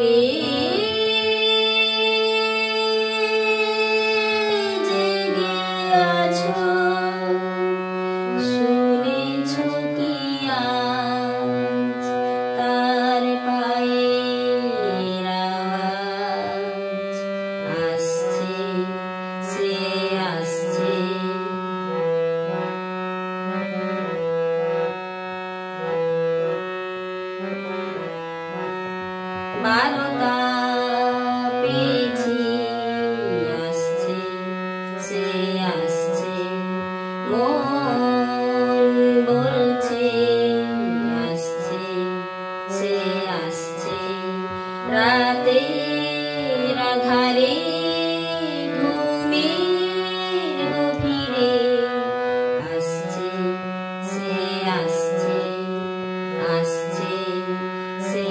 কে জেগে আছো, শুনেছো কি আজ তার পায়ের আওয়াজ? আসছে, সে আসছে। বারতা পেয়েছি, আসছে, সে আসছে। মন বলছে আসছে, সে আসছে। রাতের আঁধারে ঘুমের গভীরে আসছে, সে আসছে, আসছে, সে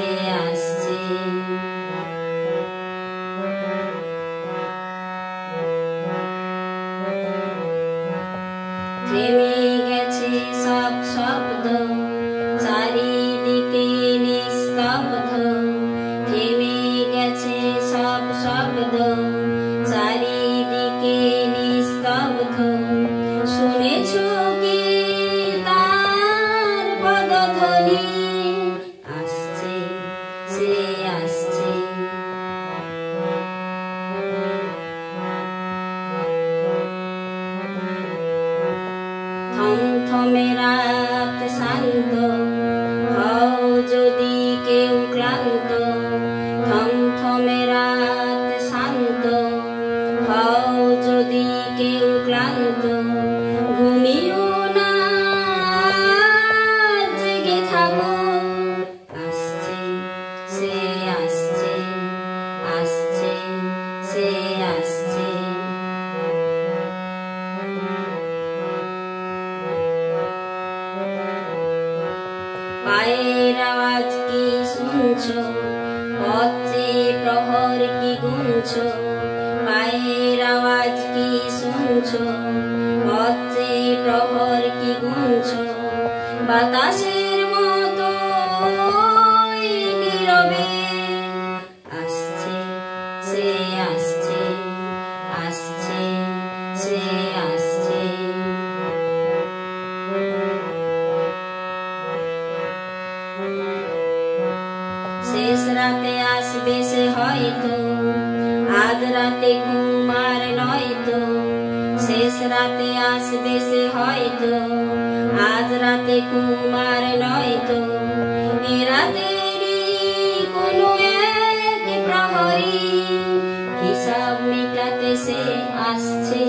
আসছে। থেমে গেছে সব শব্দ, চারিদিকে নিস্তব্ধ। থেমে গেছে সব শব্দ, চারিদিকে নিস্তব্ধ। শুনেছো কি তার পদধ্বনি? আসছে, সে আসছে। থমথমে রাত শান্ত, হও যদি কেউ ক্লান্ত। থমথমে রাত শান্ত, হও যদি কেউ ক্লান্ত। ঘুমিও না, জেগে থাকো। আসছে, সে আসছে, আসছে, সে আসছে। পায়ের আওয়াজ কি শুনছো? পথে প্রহর কি গুনছো? পায়ের আওয়াজ কি শুনছো? পথে প্রহর কি গুনছো? বাতাসের মতো নীরবে আসছে, সে আসছে, আসছে, সে আসছে। শেষ রাতে আসবে সে হয়তো, আজ রাতে ঘুম আর নয়তো। শেষ রাতে আসবে সে হয়তো, আজ রাতে ঘুম আর নয়তো। এ রাতেরই কোনো এক প্রহরী হিসাব মেটাতে সে আসছে।